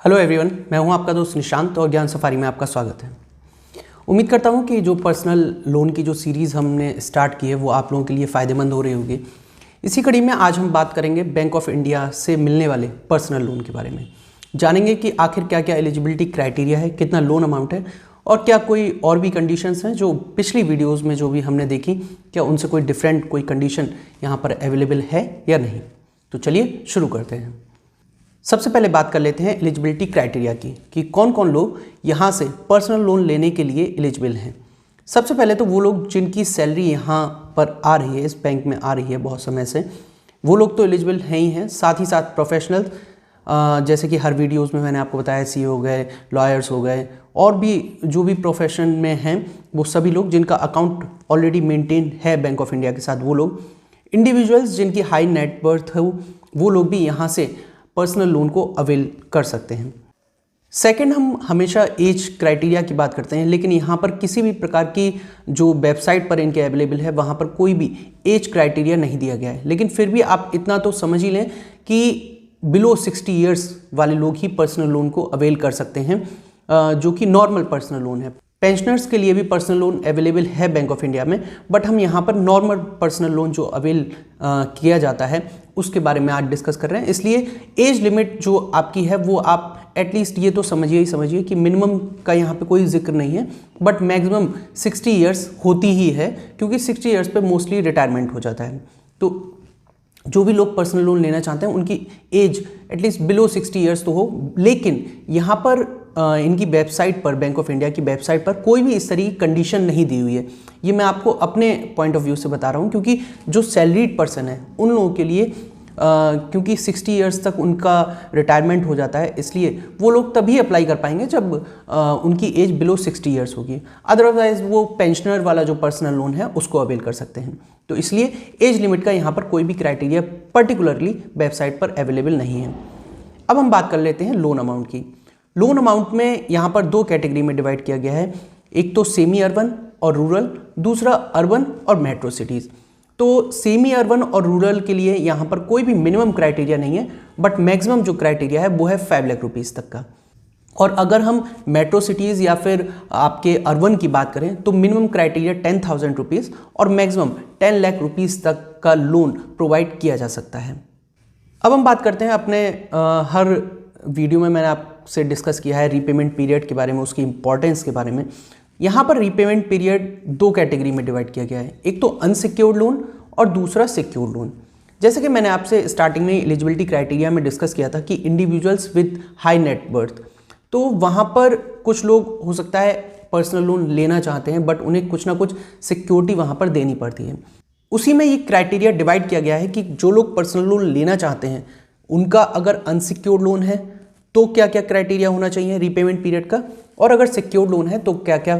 Hello everyone, मैं हूं आपका दोस्त निशांत और ज्ञान सफारी में आपका स्वागत है। उम्मीद करता हूं कि जो पर्सनल लोन की जो सीरीज़ हमने स्टार्ट की है वो आप लोगों के लिए फ़ायदेमंद हो रही होगी। इसी कड़ी में आज हम बात करेंगे बैंक ऑफ इंडिया से मिलने वाले पर्सनल लोन के बारे में। जानेंगे कि आखिर क्या क्या एलिजिबिलिटी क्राइटेरिया है, कितना लोन अमाउंट है और क्या कोई और भी कंडीशंस हैं जो पिछली वीडियोज़ में जो भी हमने देखी, क्या उनसे कोई डिफरेंट कोई कंडीशन यहाँ पर अवेलेबल है या नहीं। तो चलिए शुरू करते हैं। सबसे पहले बात कर लेते हैं एलिजिबिलिटी क्राइटेरिया की कि कौन कौन लोग यहाँ से पर्सनल लोन लेने के लिए एलिजिबल हैं। सबसे पहले तो वो लोग जिनकी सैलरी यहाँ पर आ रही है, इस बैंक में आ रही है बहुत समय से, वो लोग तो एलिजिबल हैं ही हैं। साथ ही साथ प्रोफेशनल, जैसे कि हर वीडियोस में मैंने आपको बताया, सी हो गए, लॉयर्स हो गए और भी जो भी प्रोफेशन में हैं, वो सभी लोग जिनका अकाउंट ऑलरेडी मेंटेन है बैंक ऑफ इंडिया के साथ, वो लोग। इंडिविजुअल्स जिनकी हाई नेट वर्थ हो, वो लोग भी यहाँ से पर्सनल लोन को अवेल कर सकते हैं। सेकंड, हम हमेशा एज क्राइटेरिया की बात करते हैं, लेकिन यहाँ पर किसी भी प्रकार की जो वेबसाइट पर इनके अवेलेबल है वहाँ पर कोई भी एज क्राइटेरिया नहीं दिया गया है। लेकिन फिर भी आप इतना तो समझ ही लें कि बिलो 60 ईयर्स वाले लोग ही पर्सनल लोन को अवेल कर सकते हैं, जो कि नॉर्मल पर्सनल लोन है। पेंशनर्स के लिए भी पर्सनल लोन अवेलेबल है बैंक ऑफ इंडिया में, बट हम यहाँ पर नॉर्मल पर्सनल लोन जो अवेल किया जाता है उसके बारे में आज डिस्कस कर रहे हैं। इसलिए एज लिमिट जो आपकी है वो आप एटलीस्ट ये तो समझिए कि मिनिमम का यहाँ पे कोई जिक्र नहीं है, बट मैक्सिमम 60 ईयर्स होती ही है, क्योंकि 60 ईयर्स पे मोस्टली रिटायरमेंट हो जाता है। तो जो भी लोग पर्सनल लोन लेना चाहते हैं उनकी एज एटलीस्ट बिलो 60 ईयर्स तो हो। लेकिन यहाँ पर इनकी वेबसाइट पर, बैंक ऑफ इंडिया की वेबसाइट पर कोई भी इस तरह की कंडीशन नहीं दी हुई है। ये मैं आपको अपने पॉइंट ऑफ व्यू से बता रहा हूँ, क्योंकि जो सैलरीड पर्सन है उन लोगों के लिए क्योंकि 60 ईयर्स तक उनका रिटायरमेंट हो जाता है, इसलिए वो लोग तभी अप्लाई कर पाएंगे जब उनकी एज बिलो 60 ईयर्स होगी। अदरवाइज वो पेंशनर वाला जो पर्सनल लोन है उसको अवेल कर सकते हैं। तो इसलिए एज लिमिट का यहाँ पर कोई भी क्राइटेरिया पर्टिकुलरली वेबसाइट पर अवेलेबल नहीं है। अब हम बात कर लेते हैं लोन अमाउंट की। लोन अमाउंट में यहाँ पर दो कैटेगरी में डिवाइड किया गया है, एक तो सेमी अर्बन और रूरल, दूसरा अर्बन और मेट्रो सिटीज़। तो सेमी अर्बन और रूरल के लिए यहाँ पर कोई भी मिनिमम क्राइटेरिया नहीं है, बट मैक्सिमम जो क्राइटेरिया है वो है 5 लाख रुपीज़ तक का। और अगर हम मेट्रो सिटीज़ या फिर आपके अर्बन की बात करें तो मिनिमम क्राइटेरिया 10,000 रुपीज़ और मैक्सिमम 10 लाख रुपीज़ तक का लोन प्रोवाइड किया जा सकता है। अब हम बात करते हैं अपने हर वीडियो में मैंने आपसे डिस्कस किया है रीपेमेंट पीरियड के बारे में, उसकी इंपॉर्टेंस के बारे में। यहाँ पर रीपेमेंट पीरियड दो कैटेगरी में डिवाइड किया गया है, एक तो अनसिक्योर्ड लोन और दूसरा सिक्योर्ड लोन। जैसे कि मैंने आपसे स्टार्टिंग में एलिजिबिलिटी क्राइटेरिया में डिस्कस किया था कि individuals with high net worth, तो वहाँ पर कुछ लोग हो सकता है पर्सनल लोन लेना चाहते हैं, बट उन्हें कुछ ना कुछ सिक्योरिटी वहाँ पर देनी पड़ती है। उसी में ये क्राइटेरिया डिवाइड किया गया है कि जो लोग पर्सनल लोन लेना चाहते हैं उनका अगर अनसिक्योर्ड लोन है तो क्या क्या क्राइटेरिया होना चाहिए रीपेमेंट पीरियड का, और अगर सिक्योर्ड लोन है तो क्या क्या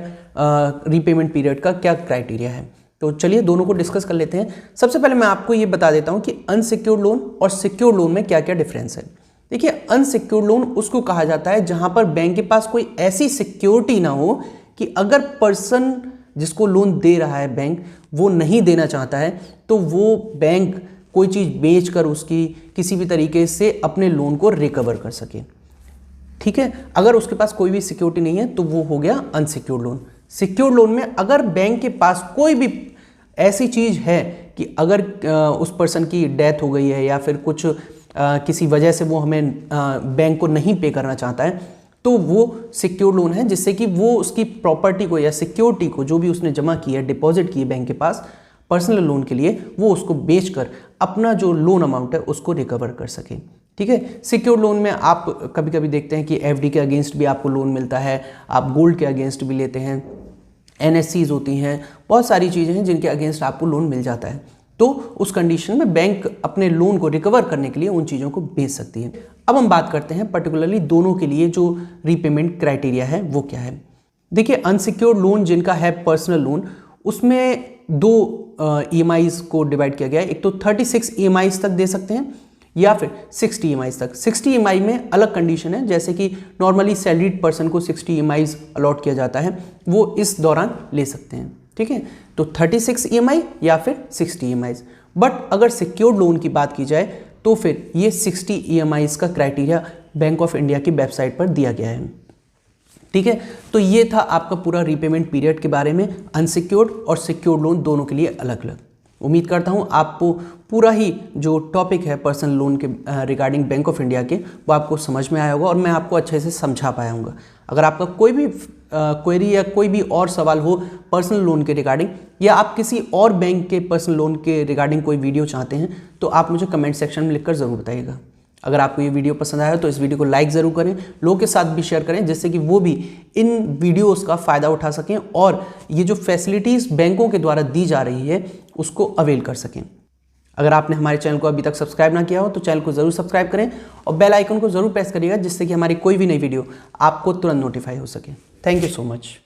रीपेमेंट पीरियड का क्या क्राइटेरिया है। तो चलिए दोनों को डिस्कस कर लेते हैं। सबसे पहले मैं आपको ये बता देता हूँ कि अनसिक्योर्ड लोन और सिक्योर्ड लोन में क्या क्या डिफरेंस है। देखिए, अनसिक्योर्ड लोन उसको कहा जाता है जहाँ पर बैंक के पास कोई ऐसी सिक्योरिटी ना हो कि अगर पर्सन जिसको लोन दे रहा है बैंक वो नहीं देना चाहता है तो वो बैंक कोई चीज़ बेच कर उसकी किसी भी तरीके से अपने लोन को रिकवर कर सके। ठीक है, अगर उसके पास कोई भी सिक्योरिटी नहीं है तो वो हो गया अनसिक्योर्ड लोन। सिक्योर्ड लोन में अगर बैंक के पास कोई भी ऐसी चीज़ है कि अगर उस पर्सन की डेथ हो गई है या फिर कुछ किसी वजह से वो हमें बैंक को नहीं पे करना चाहता है, तो वो सिक्योर्ड लोन है, जिससे कि वो उसकी प्रॉपर्टी को या सिक्योरिटी को जो भी उसने जमा की है, डिपॉजिट की है बैंक के पास पर्सनल लोन के लिए, वो उसको बेचकर अपना जो लोन अमाउंट है उसको रिकवर कर सके। ठीक है, सिक्योर्ड लोन में आप कभी कभी देखते हैं कि एफडी के अगेंस्ट भी आपको लोन मिलता है, आप गोल्ड के अगेंस्ट भी लेते हैं, एनएससीज होती हैं, बहुत सारी चीज़ें हैं जिनके अगेंस्ट आपको लोन मिल जाता है। तो उस कंडीशन में बैंक अपने लोन को रिकवर करने के लिए उन चीज़ों को बेच सकती है। अब हम बात करते हैं पर्टिकुलरली दोनों के लिए जो रीपेमेंट क्राइटेरिया है वो क्या है। देखिए, अनसिक्योर्ड लोन जिनका है पर्सनल लोन, उसमें दो EMIs को डिवाइड किया गया है। एक तो 36 EMIs तक दे सकते हैं या फिर 60 EMIs तक। 60 EMI में अलग कंडीशन है, जैसे कि नॉर्मली सैलरीड पर्सन को 60 EMIs अलॉट किया जाता है, वो इस दौरान ले सकते हैं। ठीक है, तो 36 EMI या फिर 60 EMIs। बट अगर सिक्योर्ड लोन की बात की जाए तो फिर ये 60 EMIs का क्राइटेरिया बैंक ऑफ इंडिया की वेबसाइट पर दिया गया है। ठीक है, तो ये था आपका पूरा रीपेमेंट पीरियड के बारे में, अनसिक्योर्ड और सिक्योर्ड लोन दोनों के लिए अलग अलग। उम्मीद करता हूँ आपको पूरा ही जो टॉपिक है पर्सनल लोन के रिगार्डिंग बैंक ऑफ इंडिया के, वो आपको समझ में आया होगा और मैं आपको अच्छे से समझा पाया हूँ। अगर आपका कोई भी क्वेरी या कोई भी और सवाल हो पर्सनल लोन के रिगार्डिंग, या आप किसी और बैंक के पर्सनल लोन के रिगार्डिंग कोई वीडियो चाहते हैं, तो आप मुझे कमेंट सेक्शन में लिखकर ज़रूर बताइएगा। अगर आपको ये वीडियो पसंद आया तो इस वीडियो को लाइक ज़रूर करें, लोगों के साथ भी शेयर करें, जिससे कि वो भी इन वीडियोस का फ़ायदा उठा सकें और ये जो फैसिलिटीज़ बैंकों के द्वारा दी जा रही है उसको अवेल कर सकें। अगर आपने हमारे चैनल को अभी तक सब्सक्राइब ना किया हो तो चैनल को ज़रूर सब्सक्राइब करें और बेल आइकन को ज़रूर प्रेस करिएगा, जिससे कि हमारी कोई भी नई वीडियो आपको तुरंत नोटिफाई हो सके। Thank you so much.